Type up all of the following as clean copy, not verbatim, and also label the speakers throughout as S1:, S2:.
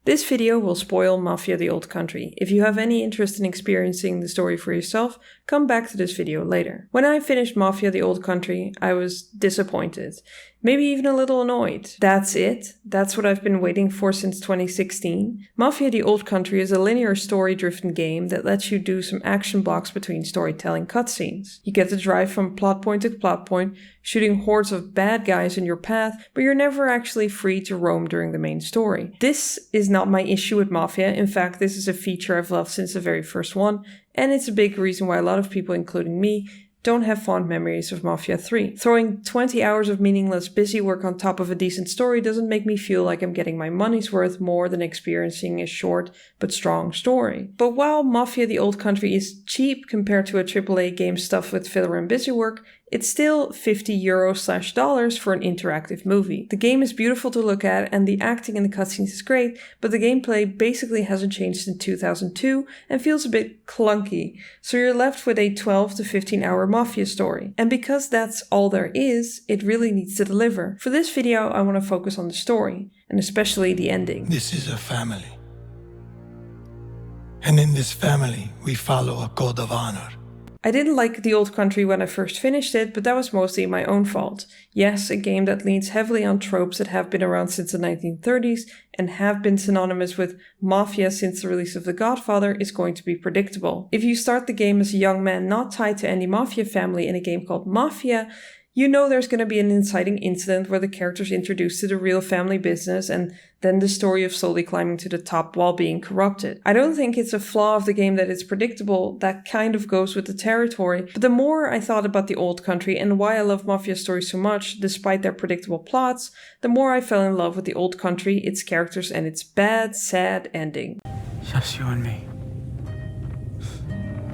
S1: This video will spoil Mafia the Old Country. If you have any interest in experiencing the story for yourself, come back to this video later. When I finished Mafia the Old Country, I was disappointed. Maybe even a little annoyed. That's it. That's what I've been waiting for since 2016. Mafia the Old Country is a linear story-driven game that lets you do some action blocks between storytelling cutscenes. You get to drive from plot point to plot point, shooting hordes of bad guys in your path, but you're never actually free to roam during the main story. This is not my issue with Mafia. In fact, this is a feature I've loved since the very first one, and it's a big reason why a lot of people, including me, don't have fond memories of Mafia 3. Throwing 20 hours of meaningless busy work on top of a decent story doesn't make me feel like I'm getting my money's worth more than experiencing a short but strong story. But while Mafia the Old Country is cheap compared to a AAA game stuffed with filler and busy work, it's still €50/$ for an interactive movie. The game is beautiful to look at and the acting in the cutscenes is great, but the gameplay basically hasn't changed since 2002 and feels a bit clunky, so you're left with a 12 to 15 hour Mafia story. And because that's all there is, it really needs to deliver. For this video, I want to focus on the story, and especially the ending.
S2: This is a family. And in this family, we follow a code of honor.
S1: I didn't like The Old Country when I first finished it, but that was mostly my own fault. Yes, a game that leans heavily on tropes that have been around since the 1930s and have been synonymous with Mafia since the release of The Godfather is going to be predictable. If you start the game as a young man not tied to any Mafia family in a game called Mafia, you know there's going to be an inciting incident where the character's introduced to the real family business and then the story of slowly climbing to the top while being corrupted. I don't think it's a flaw of the game that it's predictable, that kind of goes with the territory, but the more I thought about The Old Country and why I love Mafia stories so much, despite their predictable plots, the more I fell in love with The Old Country, its characters and its bad, sad ending.
S3: Just you and me.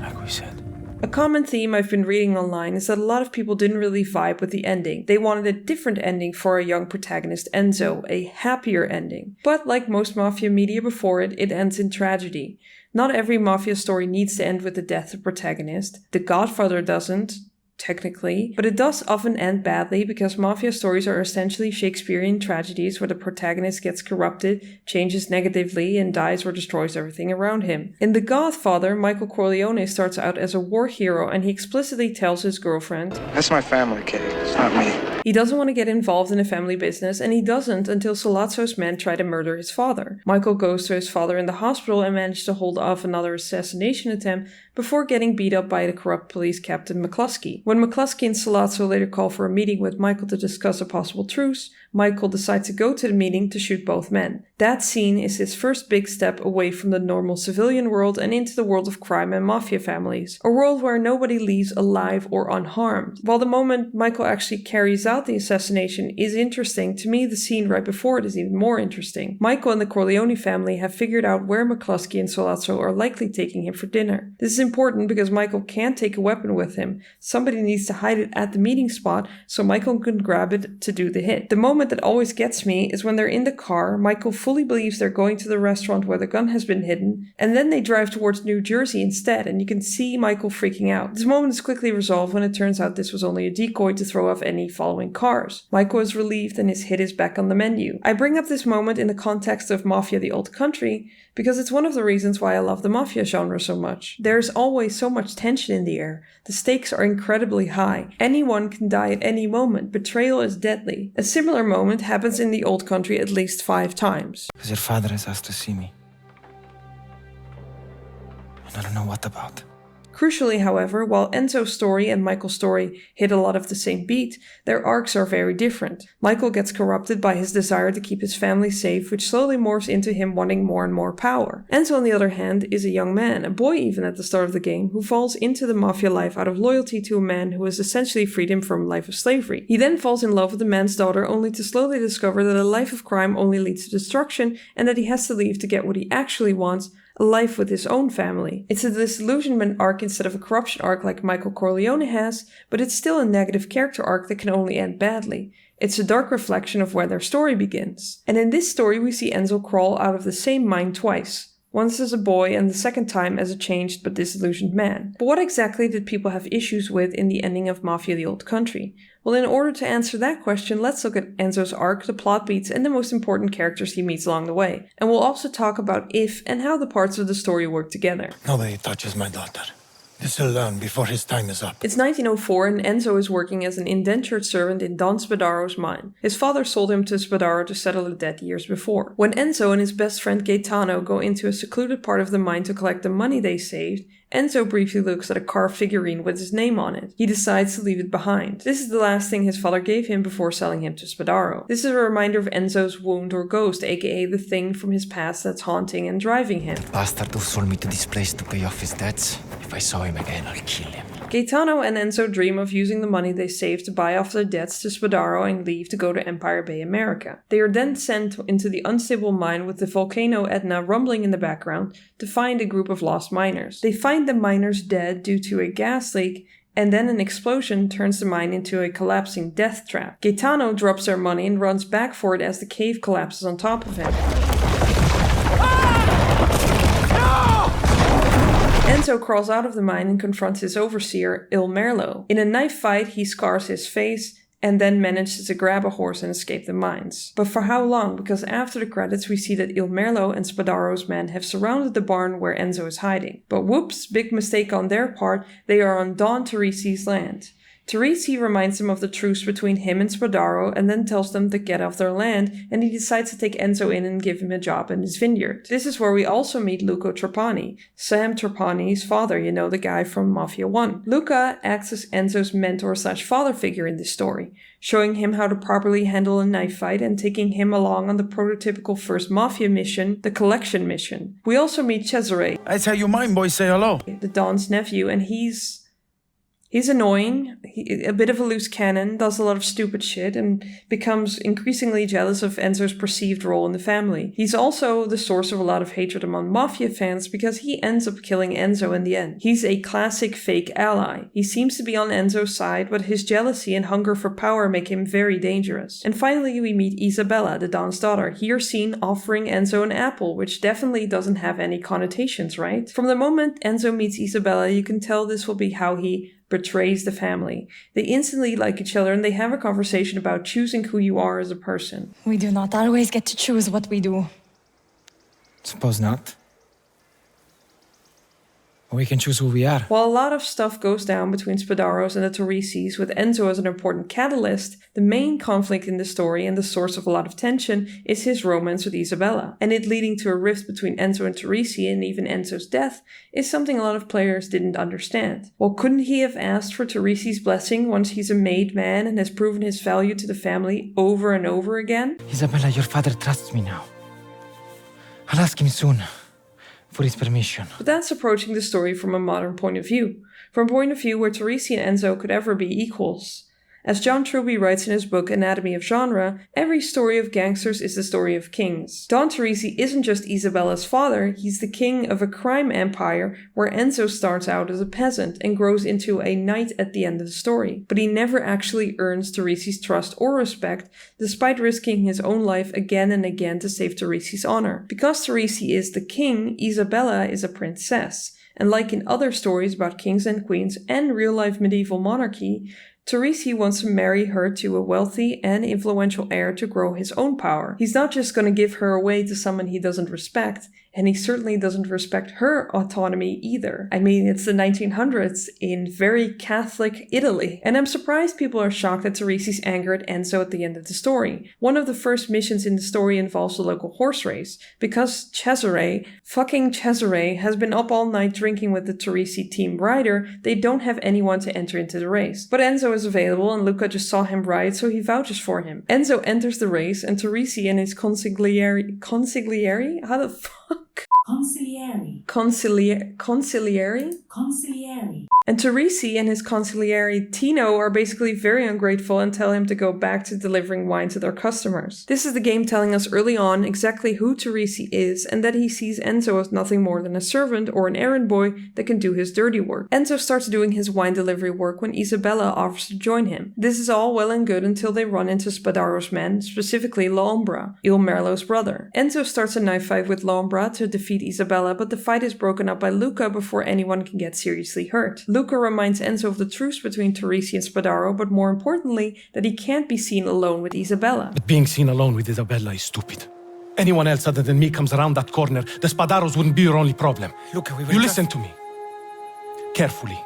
S3: Like we said.
S1: A common theme I've been reading online is that a lot of people didn't really vibe with the ending. They wanted a different ending for a young protagonist, Enzo, a happier ending. But like most Mafia media before it, it ends in tragedy. Not every Mafia story needs to end with the death of the protagonist. The Godfather doesn't, technically, but it does often end badly because Mafia stories are essentially Shakespearean tragedies where the protagonist gets corrupted, changes negatively, and dies or destroys everything around him. In The Godfather, Michael Corleone starts out as a war hero and he explicitly tells his girlfriend,
S4: "That's my family, Kate. It's not me."
S1: He doesn't want to get involved in a family business, and he doesn't until Sollazzo's men try to murder his father. Michael goes to his father in the hospital and manages to hold off another assassination attempt before getting beat up by the corrupt police captain McCluskey. When McCluskey and Sollazzo later call for a meeting with Michael to discuss a possible truce, Michael decides to go to the meeting to shoot both men. That scene is his first big step away from the normal civilian world and into the world of crime and mafia families, a world where nobody leaves alive or unharmed. While the moment Michael actually carries out the assassination is interesting, to me the scene right before it is even more interesting. Michael and the Corleone family have figured out where McCluskey and Sollazzo are likely taking him for dinner. This is important because Michael can't take a weapon with him. Somebody needs to hide it at the meeting spot so Michael can grab it to do the hit. The moment that always gets me is when they're in the car, Michael fully believes they're going to the restaurant where the gun has been hidden, and then they drive towards New Jersey instead, and you can see Michael freaking out. This moment is quickly resolved when it turns out this was only a decoy to throw off any following cars. Michael is relieved and his hit is back on the menu. I bring up this moment in the context of Mafia the Old Country because it's one of the reasons why I love the Mafia genre so much. There's always so much tension in the air. The stakes are incredibly high. Anyone can die at any moment. Betrayal is deadly. A similar moment happens in The Old Country at least 5 times.
S3: Because your father has asked to see me. And I don't know what about.
S1: Crucially, however, while Enzo's story and Michael's story hit a lot of the same beat, their arcs are very different. Michael gets corrupted by his desire to keep his family safe, which slowly morphs into him wanting more and more power. Enzo, on the other hand, is a young man, a boy even at the start of the game, who falls into the mafia life out of loyalty to a man who has essentially freed him from a life of slavery. He then falls in love with the man's daughter, only to slowly discover that a life of crime only leads to destruction and that he has to leave to get what he actually wants, a life with his own family. It's a disillusionment arc instead of a corruption arc like Michael Corleone has, but it's still a negative character arc that can only end badly. It's a dark reflection of where their story begins. And in this story we see Enzo crawl out of the same mine twice. once as a boy and the second time as a changed but disillusioned man. But what exactly did people have issues with in the ending of Mafia the Old Country? Well, in order to answer that question, let's look at Enzo's arc, the plot beats, and the most important characters he meets along the way. And we'll also talk about if and how the parts of the story work together.
S2: Nobody touches my daughter. This will learn before his time is up.
S1: It's 1904 and Enzo is working as an indentured servant in Don Spadaro's mine. His father sold him to Spadaro to settle a debt years before. When Enzo and his best friend Gaetano go into a secluded part of the mine to collect the money they saved, Enzo briefly looks at a carved figurine with his name on it. He decides to leave it behind. This is the last thing his father gave him before selling him to Spadaro. This is a reminder of Enzo's wound or ghost, aka the thing from his past that's haunting and driving him.
S3: Bastard who sold me to this place to pay off his debts. If I saw him again, I'll kill him.
S1: Gaetano and Enzo dream of using the money they saved to buy off their debts to Spadaro and leave to go to Empire Bay, America. They are then sent into the unstable mine with the volcano Etna rumbling in the background to find a group of lost miners. They find the miners dead due to a gas leak, and then an explosion turns the mine into a collapsing death trap. Gaetano drops their money and runs back for it as the cave collapses on top of him. Enzo crawls out of the mine and confronts his overseer, Il Merlo. In a knife fight, he scars his face and then manages to grab a horse and escape the mines. But for how long? Because after the credits we see that Il Merlo and Spadaro's men have surrounded the barn where Enzo is hiding. But whoops, big mistake on their part, they are on Don Teresi's land. Teresi reminds them of the truce between him and Spadaro and then tells them to get off their land, and he decides to take Enzo in and give him a job in his vineyard. This is where we also meet Luca Trapani, Sam Trapani's father, you know, the guy from Mafia 1. Luca acts as Enzo's mentor/father figure in this story, showing him how to properly handle a knife fight and taking him along on the prototypical first Mafia mission, the collection mission. We also meet Cesare,
S5: That's how you mind, boy. Say hello.
S1: the Don's nephew, and he's annoying, a bit of a loose cannon, does a lot of stupid shit, and becomes increasingly jealous of Enzo's perceived role in the family. He's also the source of a lot of hatred among Mafia fans because he ends up killing Enzo in the end. He's a classic fake ally. He seems to be on Enzo's side, but his jealousy and hunger for power make him very dangerous. And finally we meet Isabella, the Don's daughter, here seen offering Enzo an apple, which definitely doesn't have any connotations, right? From the moment Enzo meets Isabella, you can tell this will be how he betrays the family. They instantly like each other and they have a conversation about choosing who you are as a person.
S6: We do not always get to choose what we do.
S3: Suppose not. We can choose who we are.
S1: While a lot of stuff goes down between Spadaro's and the Teresis, with Enzo as an important catalyst, the main conflict in the story and the source of a lot of tension is his romance with Isabella. And it leading to a rift between Enzo and Teresi and even Enzo's death is something a lot of players didn't understand. Well, couldn't he have asked for Teresi's blessing once he's a made man and has proven his value to the family over and over again?
S3: Isabella, your father trusts me now. I'll ask him soon for his permission.
S1: But that's approaching the story from a modern point of view. From a point of view where Teresi and Enzo could ever be equals. As John Truby writes in his book Anatomy of Genre, every story of gangsters is the story of kings. Don Teresi isn't just Isabella's father, he's the king of a crime empire where Enzo starts out as a peasant and grows into a knight at the end of the story. But he never actually earns Teresi's trust or respect, despite risking his own life again and again to save Teresi's honor. Because Teresi is the king, Isabella is a princess. And like in other stories about kings and queens and real-life medieval monarchy, Teresi wants to marry her to a wealthy and influential heir to grow his own power. He's not just going to give her away to someone he doesn't respect, and he certainly doesn't respect her autonomy either. I mean, it's the 1900s in very Catholic Italy. And I'm surprised people are shocked at Teresi's anger at Enzo at the end of the story. One of the first missions in the story involves a local horse race, because fucking Cesare, has been up all night drinking with the Teresi team rider. They don't have anyone to enter into the race. But Enzo is available and Luca just saw him ride, so he vouches for him. Enzo enters the race and Teresi and his consigliere? How the fuck?
S7: Consigliere.
S1: Consigliere?
S7: Consigliere.
S1: And Teresi and his consigliere Tino are basically very ungrateful and tell him to go back to delivering wine to their customers. This is the game telling us early on exactly who Teresi is and that he sees Enzo as nothing more than a servant or an errand boy that can do his dirty work. Enzo starts doing his wine delivery work when Isabella offers to join him. This is all well and good until they run into Spadaro's men, specifically L'Ombra, Il Merlo's brother. Enzo starts a knife fight with L'Ombra to defeat Isabella, but the fight is broken up by Luca before anyone can get seriously hurt. Luca reminds Enzo of the truce between Teresi and Spadaro, but more importantly, that he can't be seen alone with Isabella.
S5: But being seen alone with Isabella is stupid. Anyone else other than me comes around that corner, the Spadaros wouldn't be your only problem.
S3: Look,
S5: You listen to me. Carefully.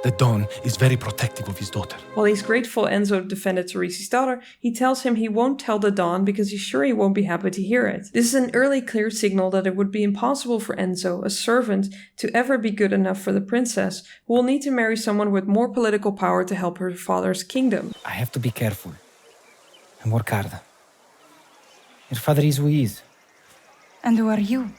S5: The Don is very protective of his daughter.
S1: While he's grateful Enzo defended Teresi's daughter, he tells him he won't tell the Don because he's sure he won't be happy to hear it. This is an early clear signal that it would be impossible for Enzo, a servant, to ever be good enough for the princess, who will need to marry someone with more political power to help her father's kingdom.
S3: I have to be careful and work hard. Your father is who he is.
S6: And who are you,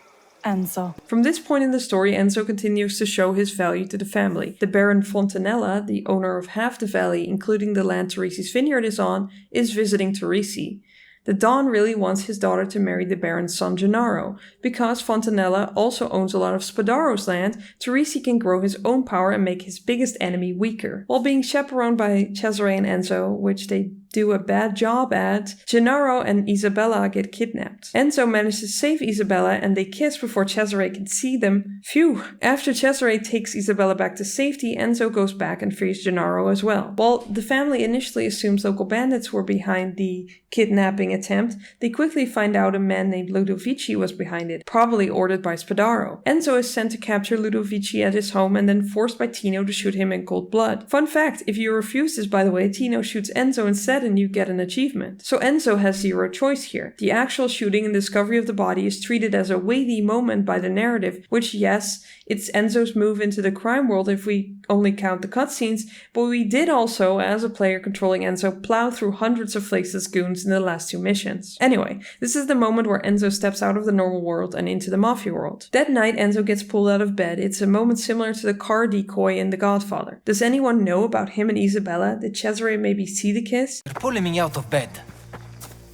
S6: Enzo?
S1: From this point in the story, Enzo continues to show his value to the family. The Baron Fontanella, the owner of half the valley, including the land Teresi's vineyard is on, is visiting Teresi. The Don really wants his daughter to marry the Baron's son Gennaro. Because Fontanella also owns a lot of Spadaro's land, Teresi can grow his own power and make his biggest enemy weaker. While being chaperoned by Cesare and Enzo, which they do a bad job at, Gennaro and Isabella get kidnapped. Enzo manages to save Isabella and they kiss before Cesare can see them. Phew! After Cesare takes Isabella back to safety, Enzo goes back and frees Gennaro as well. While the family initially assumes local bandits were behind the kidnapping attempt, they quickly find out a man named Ludovici was behind it, probably ordered by Spadaro. Enzo is sent to capture Ludovici at his home and then forced by Tino to shoot him in cold blood. Fun fact, if you refuse this, by the way, Tino shoots Enzo instead and you get an achievement. So Enzo has zero choice here. The actual shooting and discovery of the body is treated as a weighty moment by the narrative, which yes, it's Enzo's move into the crime world if we only count the cutscenes, but we did also, as a player controlling Enzo, plow through hundreds of faceless goons in the last 2 missions. Anyway, this is the moment where Enzo steps out of the normal world and into the Mafia world. That night, Enzo gets pulled out of bed. It's a moment similar to the car decoy in The Godfather. Does anyone know about him and Isabella? Did Cesare maybe see the kiss?
S3: You're pulling me out of bed.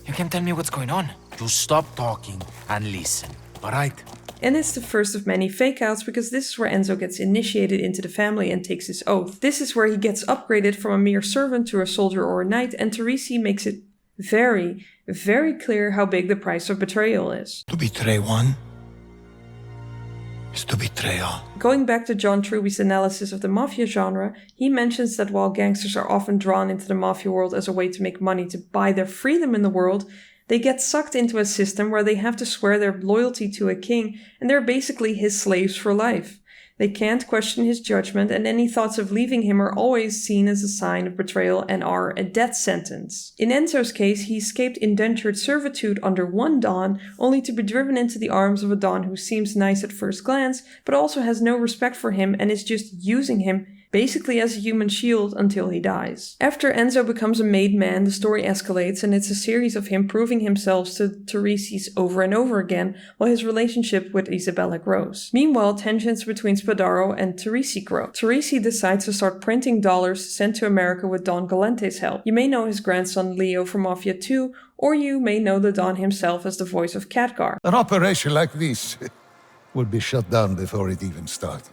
S3: You can tell me what's going on.
S7: Just stop talking and listen, alright?
S1: And it's the first of many fake-outs because this is where Enzo gets initiated into the family and takes his oath. This is where he gets upgraded from a mere servant to a soldier or a knight, and Teresi makes it very, very clear how big the price of betrayal is.
S2: To betray one is to betray all.
S1: Going back to John Truby's analysis of the Mafia genre, he mentions that while gangsters are often drawn into the Mafia world as a way to make money to buy their freedom in the world, they get sucked into a system where they have to swear their loyalty to a king, and they're basically his slaves for life. They can't question his judgment, and any thoughts of leaving him are always seen as a sign of betrayal and are a death sentence. In Enzo's case, he escaped indentured servitude under one Don, only to be driven into the arms of a Don who seems nice at first glance, but also has no respect for him and is just using him basically as a human shield until he dies. After Enzo becomes a made man, the story escalates and it's a series of him proving himself to Teresi's over and over again while his relationship with Isabella grows. Meanwhile, tensions between Spadaro and Teresi grow. Teresi decides to start printing dollars sent to America with Don Galante's help. You may know his grandson Leo from Mafia 2, or you may know the Don himself as the voice of Khadgar.
S2: An operation like this would be shut down before it even started.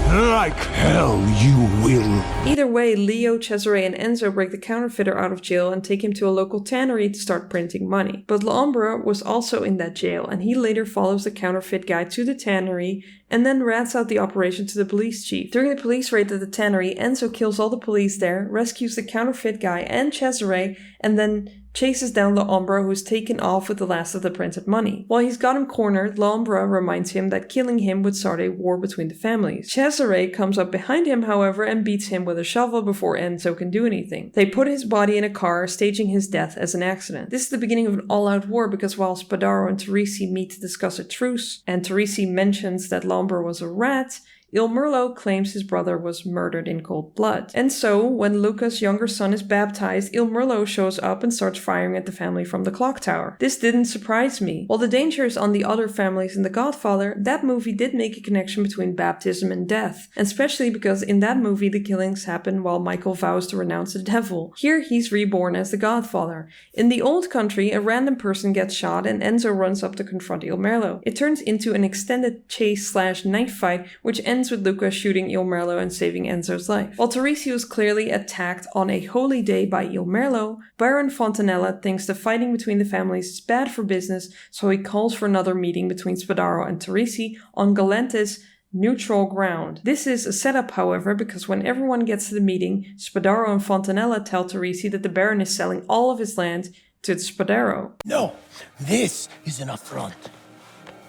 S7: Like hell you will.
S1: Either way, Leo, Cesare, and Enzo break the counterfeiter out of jail and take him to a local tannery to start printing money. But L'Ombra was also in that jail, and he later follows the counterfeit guy to the tannery and then rats out the operation to the police chief. During the police raid at the tannery, Enzo kills all the police there, rescues the counterfeit guy and Cesare, and then chases down L'Ombra, who's taken off with the last of the printed money. While he's got him cornered, L'Ombra reminds him that killing him would start a war between the families. Cesare comes up behind him, however, and beats him with a shovel before Enzo can do anything. They put his body in a car, staging his death as an accident. This is the beginning of an all-out war because while Spadaro and Teresi meet to discuss a truce, and Teresi mentions that L'Ombra was a rat, Il Merlo claims his brother was murdered in cold blood. And so, when Luca's younger son is baptized, Il Merlo shows up and starts firing at the family from the clock tower. This didn't surprise me. While the danger is on the other families in The Godfather, that movie did make a connection between baptism and death, and especially because in that movie the killings happen while Michael vows to renounce the devil. Here he's reborn as the Godfather. In the old country, a random person gets shot and Enzo runs up to confront Il Merlo. It turns into an extended chase/knife fight, which ends with Luca shooting Il Merlo and saving Enzo's life. While Teresi was clearly attacked on a holy day by Il Merlo, Baron Fontanella thinks the fighting between the families is bad for business, so he calls for another meeting between Spadaro and Teresi on Galante's neutral ground. This is a setup, however, because when everyone gets to the meeting, Spadaro and Fontanella tell Teresi that the Baron is selling all of his land to Spadaro.
S7: No, this is an affront.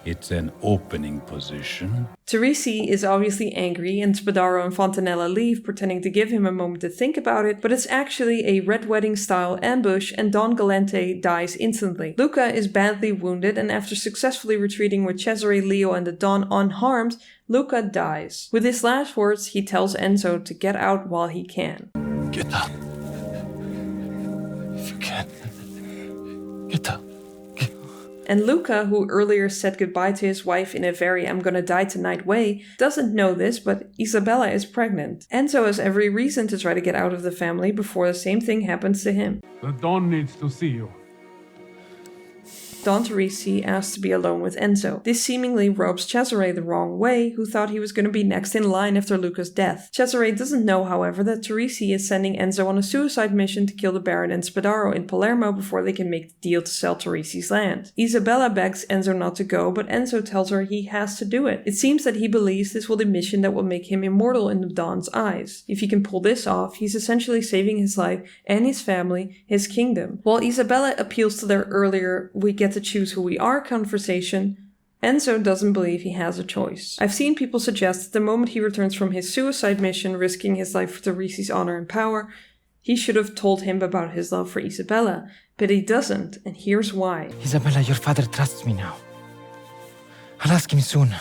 S8: It's an opening position.
S1: Teresi is obviously angry and Spadaro and Fontanella leave, pretending to give him a moment to think about it, but it's actually a Red Wedding style ambush and Don Galante dies instantly. Luca is badly wounded and after successfully retreating with Cesare, Leo and the Don unharmed, Luca dies. With his last words, he tells Enzo to get out while he can.
S5: Get out. If you can. Get out.
S1: And Luca, who earlier said goodbye to his wife in a very I'm gonna die tonight way, doesn't know this, but Isabella is pregnant. Enzo has every reason to try to get out of the family before the same thing happens to him.
S9: The Don needs to see you.
S1: Don Teresi asks to be alone with Enzo. This seemingly rubs Cesare the wrong way, who thought he was going to be next in line after Luca's death. Cesare doesn't know, however, that Teresi is sending Enzo on a suicide mission to kill the Baron and Spadaro in Palermo before they can make the deal to sell Teresi's land. Isabella begs Enzo not to go, but Enzo tells her he has to do it. It seems that he believes this will be a mission that will make him immortal in the Don's eyes. If he can pull this off, he's essentially saving his life and his family, his kingdom. While Isabella appeals to their earlier "we get to choose who we are" conversation, Enzo doesn't believe he has a choice. I've seen people suggest that the moment he returns from his suicide mission, risking his life for Teresi's honor and power, he should have told him about his love for Isabella, but he doesn't, and here's why.
S3: Isabella, your father trusts me now. I'll ask him soon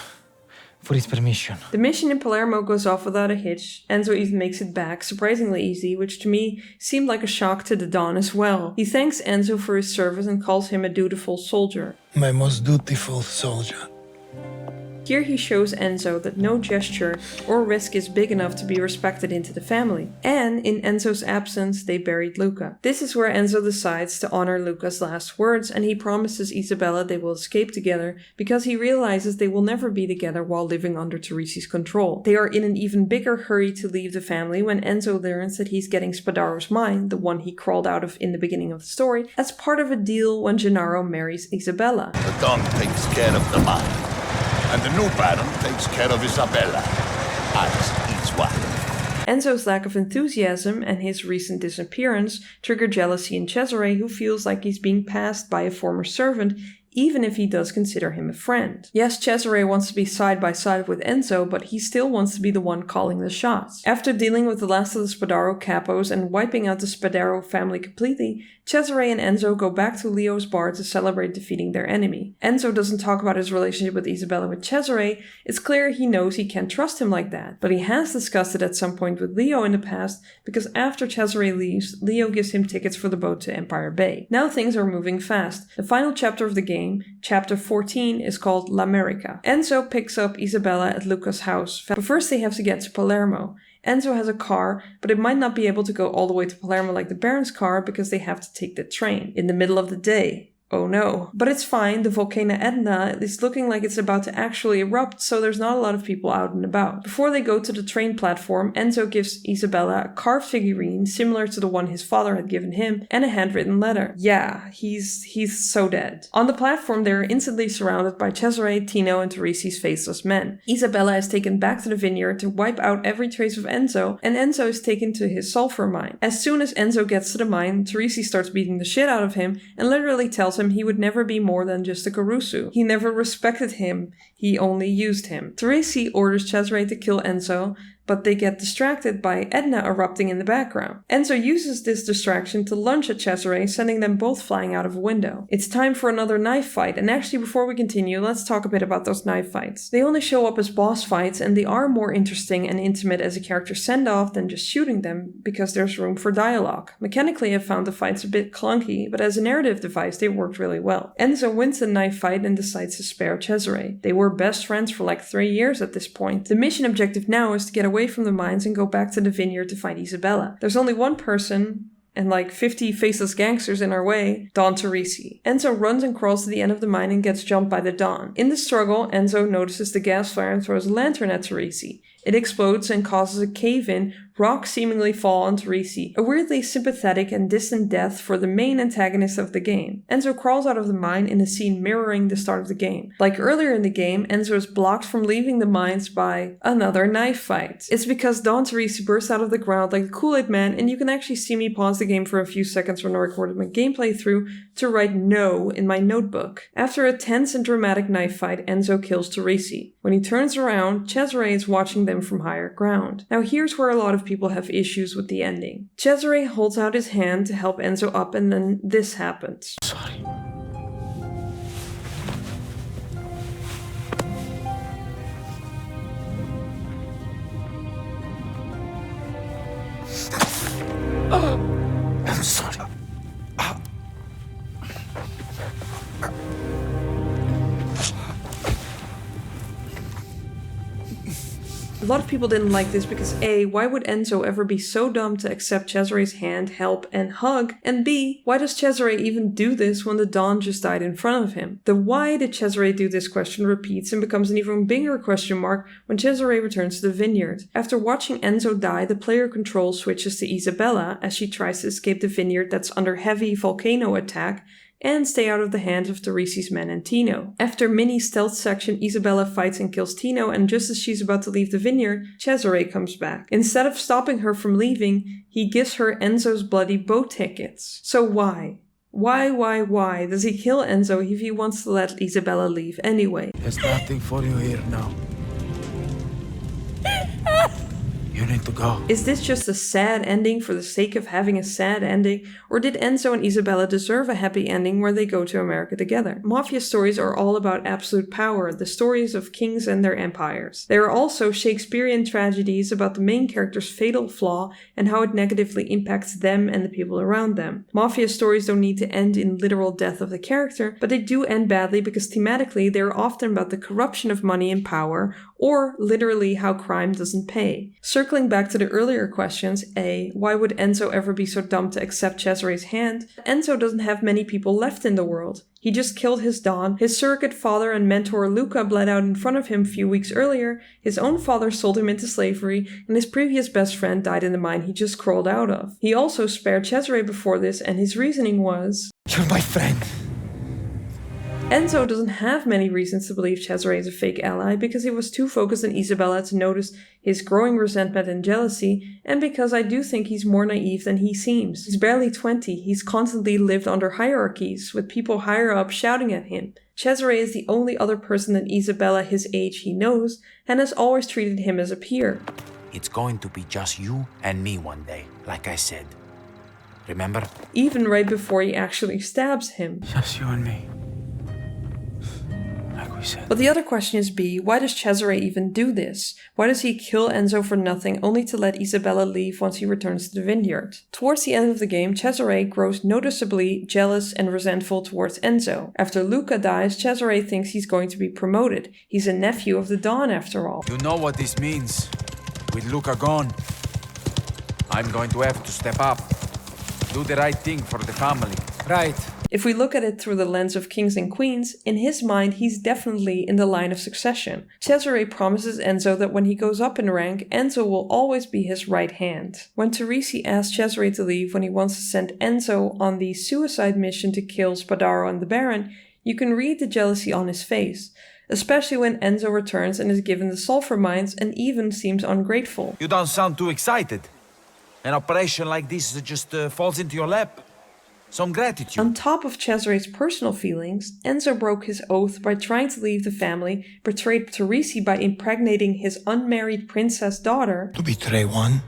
S3: for his permission.
S1: The mission in Palermo goes off without a hitch. Enzo even makes it back surprisingly easy, which to me seemed like a shock to the Don as well. He thanks Enzo for his service and calls him a dutiful soldier.
S7: My most dutiful soldier.
S1: Here he shows Enzo that no gesture or risk is big enough to be respected into the family. And in Enzo's absence, they buried Luca. This is where Enzo decides to honor Luca's last words, and he promises Isabella they will escape together because he realizes they will never be together while living under Teresi's control. They are in an even bigger hurry to leave the family when Enzo learns that he's getting Spadaro's mine, the one he crawled out of in the beginning of the story, as part of a deal when Gennaro marries Isabella.
S2: The Don takes care of the mine, and the new Baron takes care of Isabella as his wife.
S1: Enzo's lack of enthusiasm and his recent disappearance trigger jealousy in Cesare, who feels like he's being passed by a former servant, even if he does consider him a friend. Yes, Cesare wants to be side by side with Enzo, but he still wants to be the one calling the shots. After dealing with the last of the Spadaro capos and wiping out the Spadaro family completely, Cesare and Enzo go back to Leo's bar to celebrate defeating their enemy. Enzo doesn't talk about his relationship with Isabella with Cesare. It's clear he knows he can't trust him like that, but he has discussed it at some point with Leo in the past because after Cesare leaves, Leo gives him tickets for the boat to Empire Bay. Now things are moving fast. The final chapter of the game, chapter 14, is called L'America. Enzo picks up Isabella at Luca's house, but first they have to get to Palermo. Enzo has a car, but it might not be able to go all the way to Palermo like the Baron's car because they have to take the train in the middle of the day. Oh no. But it's fine, the volcano Etna is looking like it's about to actually erupt, so there's not a lot of people out and about. Before they go to the train platform, Enzo gives Isabella a carved figurine similar to the one his father had given him, and a handwritten letter. Yeah, he's so dead. On the platform, they are instantly surrounded by Cesare, Tino, and Teresi's faceless men. Isabella is taken back to the vineyard to wipe out every trace of Enzo, and Enzo is taken to his sulfur mine. As soon as Enzo gets to the mine, Teresi starts beating the shit out of him, and literally tells him he would never be more than just a Caruso. He never respected him, he only used him. Teresi orders Cesare to kill Enzo, but they get distracted by Edna erupting in the background. Enzo uses this distraction to lunge at Cesare, sending them both flying out of a window. It's time for another knife fight, and actually before we continue, let's talk a bit about those knife fights. They only show up as boss fights, and they are more interesting and intimate as a character send-off than just shooting them, because there's room for dialogue. Mechanically, I found the fights a bit clunky, but as a narrative device, they worked really well. Enzo wins the knife fight and decides to spare Cesare. They were best friends for like 3 years at this point. The mission objective now is to get away from the mines and go back to the vineyard to find Isabella. There's only one person and like 50 faceless gangsters in our way, Don Teresi. Enzo runs and crawls to the end of the mine and gets jumped by the Don. In the struggle, Enzo notices the gas flare and throws a lantern at Teresi. It explodes and causes a cave-in, rocks seemingly fall on Teresi, a weirdly sympathetic and distant death for the main antagonist of the game. Enzo crawls out of the mine in a scene mirroring the start of the game. Like earlier in the game, Enzo is blocked from leaving the mines by another knife fight. It's because Don Teresi bursts out of the ground like the Kool-Aid Man, and you can actually see me pause the game for a few seconds when I recorded my gameplay through to write "no" in my notebook. After a tense and dramatic knife fight, Enzo kills Teresi. When he turns around, Cesare is watching them from higher ground. Now here's where a lot of people have issues with the ending. Cesare holds out his hand to help Enzo up, and then this happens.
S5: Sorry. I'm sorry.
S1: A lot of people didn't like this because A, why would Enzo ever be so dumb to accept Cesare's hand, help, and hug? And B, why does Cesare even do this when the Don just died in front of him? The why did Cesare do this question repeats and becomes an even bigger question mark when Cesare returns to the vineyard. After watching Enzo die, the player control switches to Isabella as she tries to escape the vineyard that's under heavy volcano attack and stay out of the hands of Teresi's men and Tino. After mini stealth section, Isabella fights and kills Tino, and just as she's about to leave the vineyard, Cesare comes back. Instead of stopping her from leaving, he gives her Enzo's bloody boat tickets. So why? Why does he kill Enzo if he wants to let Isabella leave anyway?
S7: There's nothing for you here now. You need to go.
S1: Is this just a sad ending for the sake of having a sad ending, or did Enzo and Isabella deserve a happy ending where they go to America together? Mafia stories are all about absolute power, the stories of kings and their empires. They are also Shakespearean tragedies about the main character's fatal flaw and how it negatively impacts them and the people around them. Mafia stories don't need to end in literal death of the character, but they do end badly because thematically they are often about the corruption of money and power, or literally how crime doesn't pay. Circling back to the earlier questions, A, why would Enzo ever be so dumb to accept Cesare's hand? Enzo doesn't have many people left in the world. He just killed his Don, his surrogate father and mentor Luca bled out in front of him a few weeks earlier, his own father sold him into slavery, and his previous best friend died in the mine he just crawled out of. He also spared Cesare before this, and his reasoning was,
S3: You're my friend.
S1: Enzo doesn't have many reasons to believe Cesare is a fake ally because he was too focused on Isabella to notice his growing resentment and jealousy, and because I do think he's more naive than he seems. He's barely 20, he's constantly lived under hierarchies, with people higher up shouting at him. Cesare is the only other person than Isabella his age he knows, and has always treated him as a peer.
S10: It's going to be just you and me one day, like I said. Remember?
S1: Even right before he actually stabs him.
S7: Just you and me.
S1: But the other question is B, why does Cesare even do this? Why does he kill Enzo for nothing only to let Isabella leave once he returns to the vineyard? Towards the end of the game, Cesare grows noticeably jealous and resentful towards Enzo. After Luca dies, Cesare thinks he's going to be promoted. He's a nephew of the Don after all.
S10: You know what this means. With Luca gone, I'm going to have to step up. Do the right thing for the family.
S3: Right.
S1: If we look at it through the lens of kings and queens, in his mind he's definitely in the line of succession. Cesare promises Enzo that when he goes up in rank, Enzo will always be his right hand. When Teresi asks Cesare to leave when he wants to send Enzo on the suicide mission to kill Spadaro and the Baron, you can read the jealousy on his face, especially when Enzo returns and is given the sulfur mines and even seems ungrateful.
S10: You don't sound too excited. An operation like this just falls into your lap. Some gratitude.
S1: On top of Cesare's personal feelings, Enzo broke his oath by trying to leave the family, betrayed Teresi by impregnating his unmarried princess daughter.
S5: To betray one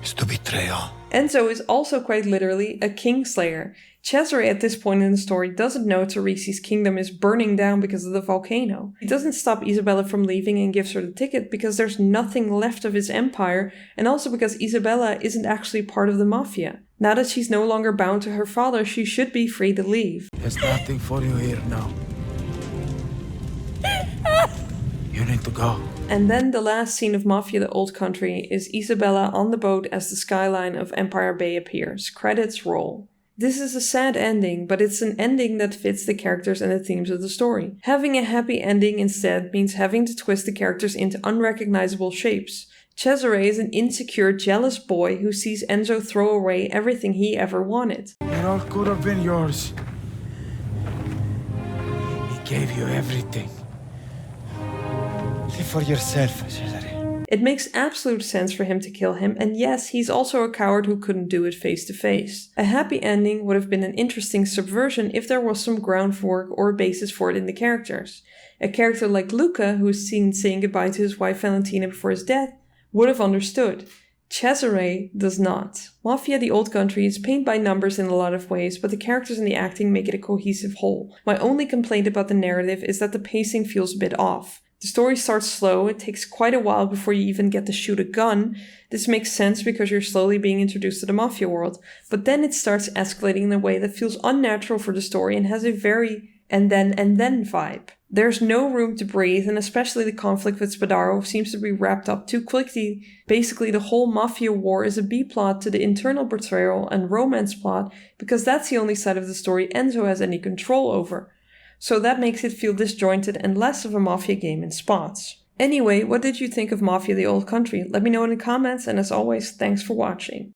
S5: is to betray all.
S1: Enzo is also quite literally a kingslayer. Cesare at this point in the story doesn't know Teresi's kingdom is burning down because of the volcano. He doesn't stop Isabella from leaving and gives her the ticket because there's nothing left of his empire, and also because Isabella isn't actually part of the Mafia. Now that she's no longer bound to her father, she should be free to leave.
S7: There's nothing for you here now. You need to go.
S1: And then the last scene of Mafia the Old Country is Isabella on the boat as the skyline of Empire Bay appears. Credits roll. This is a sad ending, but it's an ending that fits the characters and the themes of the story. Having a happy ending instead means having to twist the characters into unrecognizable shapes. Cesare is an insecure, jealous boy who sees Enzo throw away everything he ever wanted.
S7: It all could have been yours. He gave you everything.
S3: Live for yourself, Cesare.
S1: It makes absolute sense for him to kill him, and yes, he's also a coward who couldn't do it face to face. A happy ending would have been an interesting subversion if there was some groundwork or a basis for it in the characters. A character like Luca, who is seen saying goodbye to his wife Valentina before his death, would have understood. Cesare does not. Mafia the Old Country is paint by numbers in a lot of ways, but the characters and the acting make it a cohesive whole. My only complaint about the narrative is that the pacing feels a bit off. The story starts slow, it takes quite a while before you even get to shoot a gun. This makes sense because you're slowly being introduced to the Mafia world, but then it starts escalating in a way that feels unnatural for the story and has a very and then vibe. There's no room to breathe, and especially the conflict with Spadaro seems to be wrapped up too quickly. Basically, the whole Mafia war is a B-plot to the internal betrayal and romance plot because that's the only side of the story Enzo has any control over. So that makes it feel disjointed and less of a Mafia game in spots. Anyway, what did you think of Mafia the Old Country? Let me know in the comments, and as always, thanks for watching.